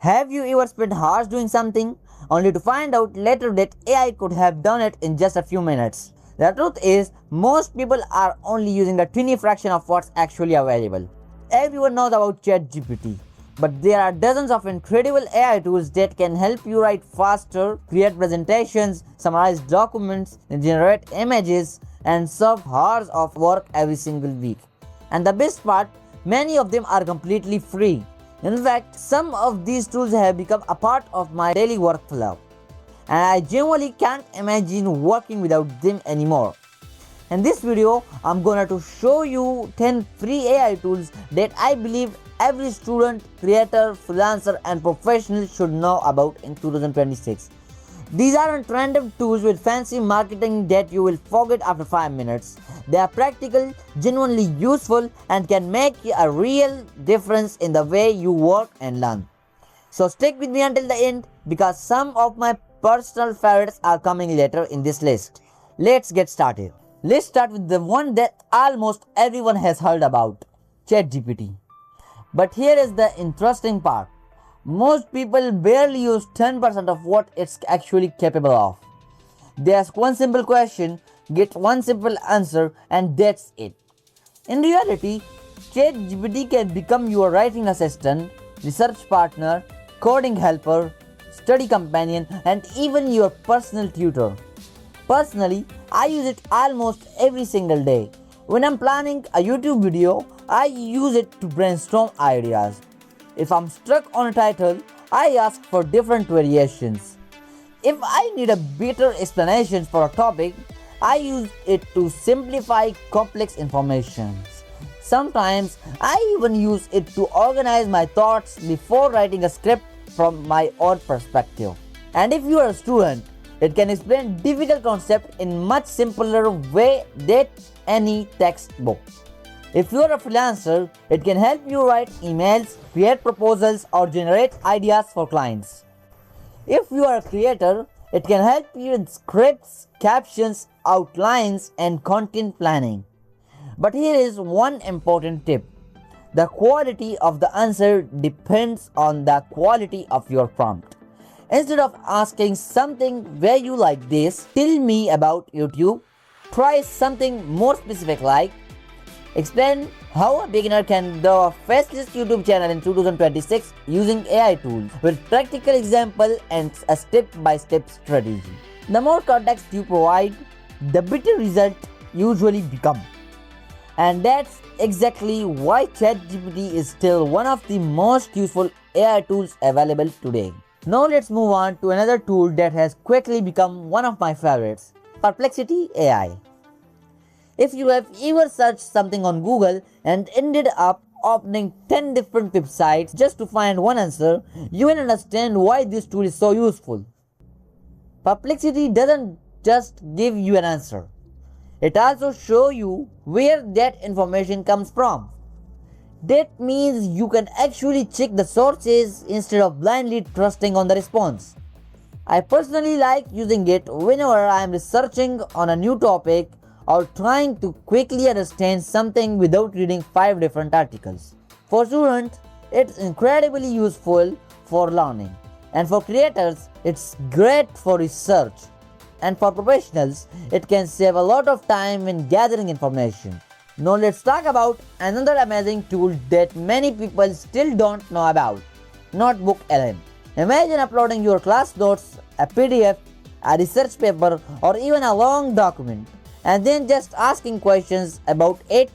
Have you ever spent hours doing something only to find out later that AI could have done it in just a few minutes? The truth is, most people are only using a tiny fraction of what's actually available. Everyone knows about ChatGPT, but there are dozens of incredible AI tools that can help you write faster, create presentations, summarize documents, generate images, and solve hours of work every single week. And the best part, many of them are completely free. In fact, some of these tools have become a part of my daily workflow, and I genuinely can't imagine working without them anymore. In this video, I'm gonna to show you 10 free AI tools that I believe every student, creator, freelancer and professional should know about in 2026. These aren't random tools with fancy marketing that you will forget after 5 minutes. They are practical, genuinely useful, and can make a real difference in the way you work and learn. So stick with me until the end because some of my personal favorites are coming later in this list. Let's get started. Let's start with the one that almost everyone has heard about, ChatGPT. But here is the interesting part. Most people barely use 10% of what it's actually capable of. They ask one simple question, get one simple answer, and that's it. In reality, ChatGPT can become your writing assistant, research partner, coding helper, study companion, and even your personal tutor. Personally, I use it almost every single day. When I'm planning a YouTube video, I use it to brainstorm ideas. If I'm stuck on a title, I ask for different variations. If I need a better explanation for a topic, I use it to simplify complex information. Sometimes I even use it to organize my thoughts before writing a script from my own perspective. And if you are a student, it can explain difficult concepts in much simpler way than any textbook. If you are a freelancer, it can help you write emails, create proposals, or generate ideas for clients. If you are a creator, it can help you with scripts, captions, outlines, and content planning. But here is one important tip. The quality of the answer depends on the quality of your prompt. Instead of asking something very you like this, tell me about YouTube, try something more specific like, explain how a beginner can do a faceless YouTube channel in 2026 using AI tools with practical example and a step-by-step strategy. The more context you provide, the better result usually become. And that's exactly why ChatGPT is still one of the most useful AI tools available today. Now let's move on to another tool that has quickly become one of my favorites, Perplexity AI. If you have ever searched something on Google and ended up opening 10 different websites just to find one answer, you will understand why this tool is so useful. Perplexity doesn't just give you an answer. It also shows you where that information comes from. That means you can actually check the sources instead of blindly trusting on the response. I personally like using it whenever I am researching on a new topic or trying to quickly understand something without reading 5 different articles. For students, it's incredibly useful for learning, and for creators, it's great for research. And for professionals, it can save a lot of time when gathering information. Now let's talk about another amazing tool that many people still don't know about, NotebookLM. Imagine uploading your class notes, a PDF, a research paper, or even a long document, and then just asking questions about it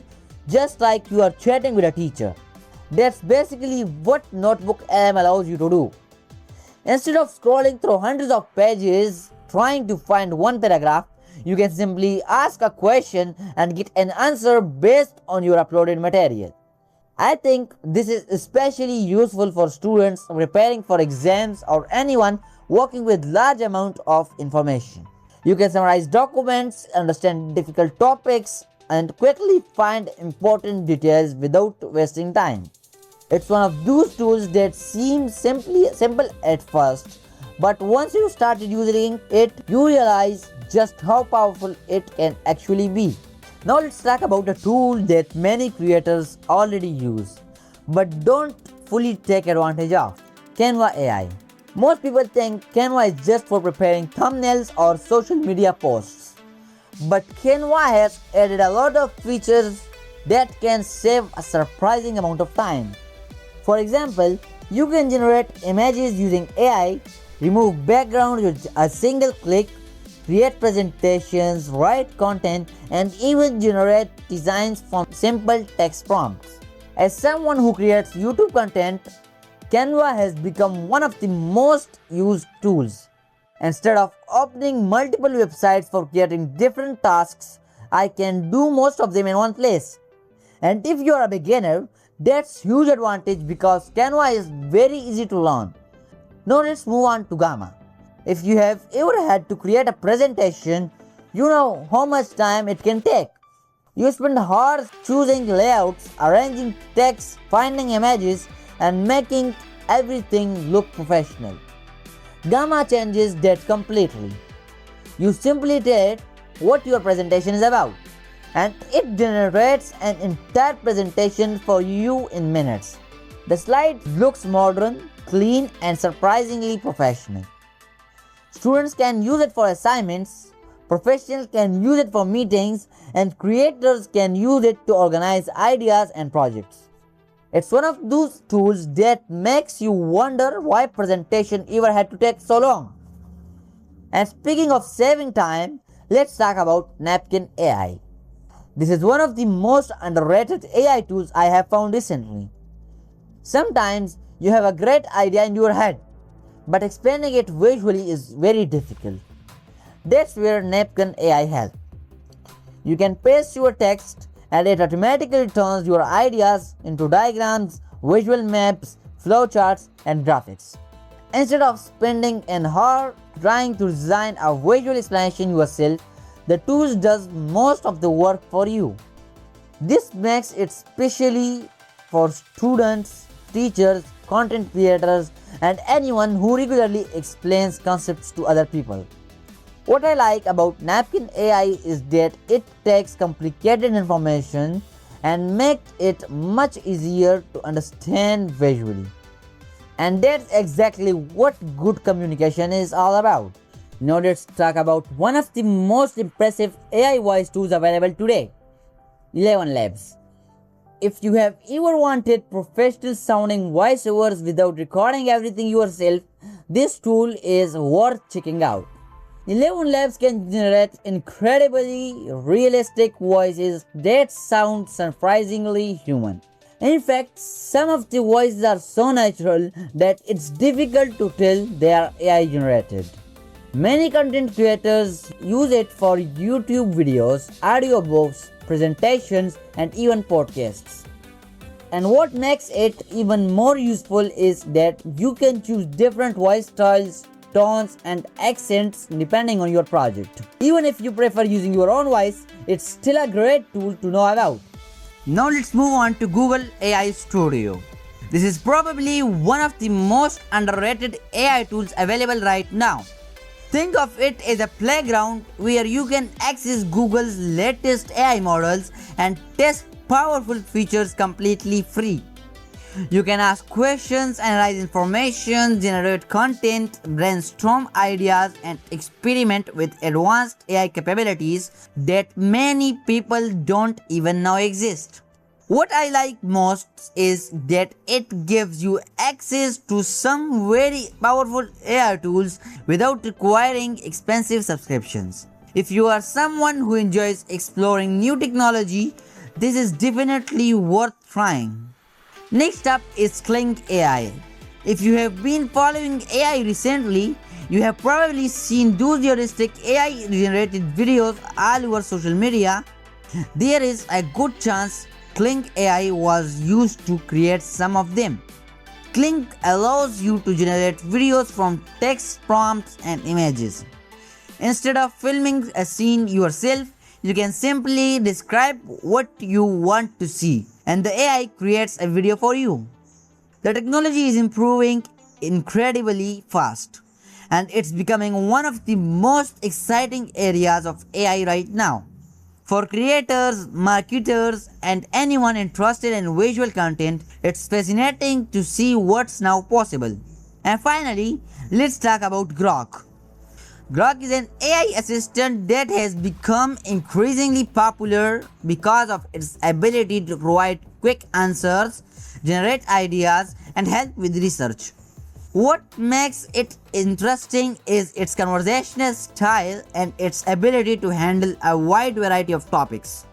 just like you are chatting with a teacher. That's basically what NotebookLM allows you to do. Instead of scrolling through hundreds of pages trying to find one paragraph, you can simply ask a question and get an answer based on your uploaded material. I think this is especially useful for students preparing for exams or anyone working with large amount of information. You can summarize documents, understand difficult topics, and quickly find important details without wasting time. It's one of those tools that seem simple at first, but once you started using it, you realize just how powerful it can actually be. Now let's talk about a tool that many creators already use, but don't fully take advantage of. Canva AI. Most people think Canva is just for preparing thumbnails or social media posts. But Canva has added a lot of features that can save a surprising amount of time. For example, you can generate images using AI, remove background with a single click, create presentations, write content, and even generate designs from simple text prompts. As someone who creates YouTube content, Canva has become one of the most used tools. Instead of opening multiple websites for creating different tasks, I can do most of them in one place. And if you are a beginner, that's huge advantage because Canva is very easy to learn. Now let's move on to Gamma. If you have ever had to create a presentation, you know how much time it can take. You spend hours choosing layouts, arranging text, finding images, and making everything look professional. Gamma changes that completely. You simply tell it what your presentation is about, and it generates an entire presentation for you in minutes. The slide looks modern, clean, and surprisingly professional. Students can use it for assignments, professionals can use it for meetings, and creators can use it to organize ideas and projects. It's one of those tools that makes you wonder why presentation ever had to take so long. And speaking of saving time, let's talk about Napkin AI. This is one of the most underrated AI tools I have found recently. Sometimes you have a great idea in your head, but explaining it visually is very difficult. That's where Napkin AI helps. You can paste your text and it automatically turns your ideas into diagrams, visual maps, flowcharts, and graphics. Instead of spending an hour trying to design a visual explanation yourself, the tool does most of the work for you. This makes it specially for students, teachers, content creators, and anyone who regularly explains concepts to other people. What I like about Napkin AI is that it takes complicated information and makes it much easier to understand visually. And that's exactly what good communication is all about. Now let's talk about one of the most impressive AI voice tools available today, ElevenLabs. If you have ever wanted professional sounding voiceovers without recording everything yourself, this tool is worth checking out. ElevenLabs can generate incredibly realistic voices that sound surprisingly human. In fact, some of the voices are so natural that it's difficult to tell they are AI generated. Many content creators use it for YouTube videos, audiobooks, presentations, and even podcasts. And what makes it even more useful is that you can choose different voice styles, tones, and accents depending on your project. Even if you prefer using your own voice, it's still a great tool to know about. Now let's move on to Google AI Studio. This is probably one of the most underrated AI tools available right now. Think of it as a playground where you can access Google's latest AI models and test powerful features completely free. You can ask questions, analyze information, generate content, brainstorm ideas, and experiment with advanced AI capabilities that many people don't even know exist. What I like most is that it gives you access to some very powerful AI tools without requiring expensive subscriptions. If you are someone who enjoys exploring new technology, this is definitely worth trying. Next up is Kling AI. If you have been following AI recently, you have probably seen those realistic AI generated videos all over social media. There is a good chance Kling AI was used to create some of them. Kling allows you to generate videos from text prompts and images. Instead of filming a scene yourself, you can simply describe what you want to see, and the AI creates a video for you. The technology is improving incredibly fast, and it's becoming one of the most exciting areas of AI right now. For creators, marketers, and anyone interested in visual content, it's fascinating to see what's now possible. And finally, let's talk about Grok. Grok is an AI assistant that has become increasingly popular because of its ability to provide quick answers, generate ideas, and help with research. What makes it interesting is its conversational style and its ability to handle a wide variety of topics.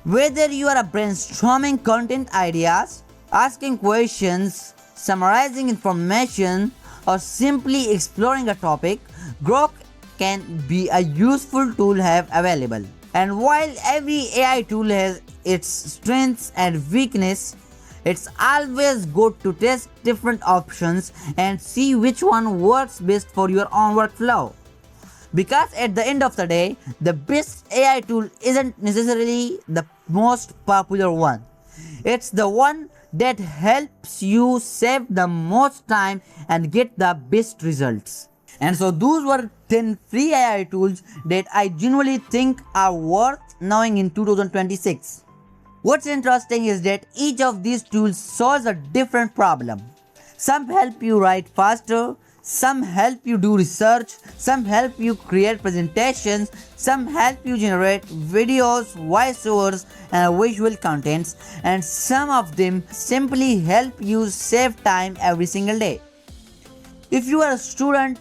Whether you are brainstorming content ideas, asking questions, summarizing information, or simply exploring a topic, Grok can be a useful tool have available. And while every AI tool has its strengths and weaknesses, it's always good to test different options and see which one works best for your own workflow. Because at the end of the day, the best AI tool isn't necessarily the most popular one. It's the one that helps you save the most time and get the best results. And so those were 10 free AI tools that I genuinely think are worth knowing in 2026. What's interesting is that each of these tools solves a different problem. Some help you write faster, some help you do research, some help you create presentations, some help you generate videos, voiceovers, and visual contents, and some of them simply help you save time every single day. If you are a student,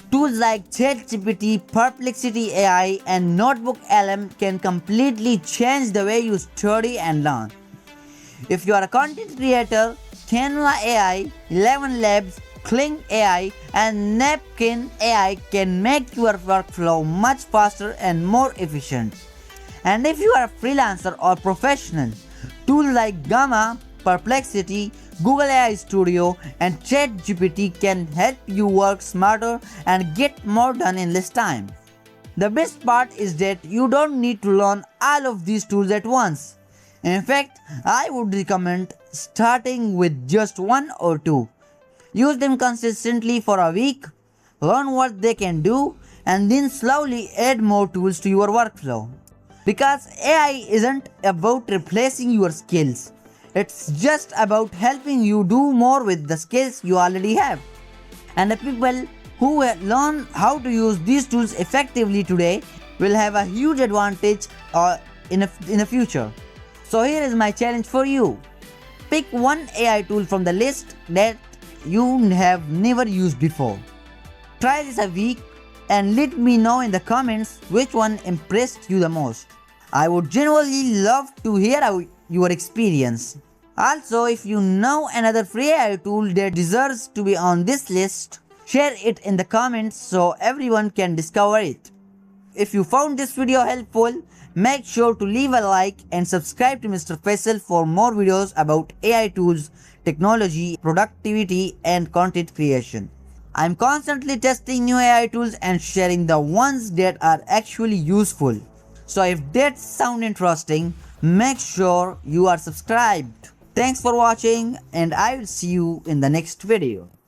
tools like ChatGPT, Perplexity AI, and NotebookLM can completely change the way you study and learn. If you are a content creator, Canva AI, ElevenLabs, Kling AI, and Napkin AI can make your workflow much faster and more efficient. And if you are a freelancer or professional, tools like Gamma, Perplexity, Google AI Studio, and ChatGPT can help you work smarter and get more done in less time. The best part is that you don't need to learn all of these tools at once. In fact, I would recommend starting with just one or two. Use them consistently for a week, learn what they can do, and then slowly add more tools to your workflow. Because AI isn't about replacing your skills, it's just about helping you do more with the skills you already have. And the people who learn how to use these tools effectively today will have a huge advantage in the future. So here is my challenge for you. Pick one AI tool from the list that you have never used before. Try this a week and let me know in the comments which one impressed you the most. I would genuinely love to hear your experience. Also, if you know another free AI tool that deserves to be on this list, share it in the comments so everyone can discover it. If you found this video helpful, make sure to leave a like and subscribe to Mr. Faisal for more videos about AI tools, technology, productivity, and content creation. I'm constantly testing new AI tools and sharing the ones that are actually useful. So if that sounds interesting, make sure you are subscribed. Thanks for watching, and I will see you in the next video.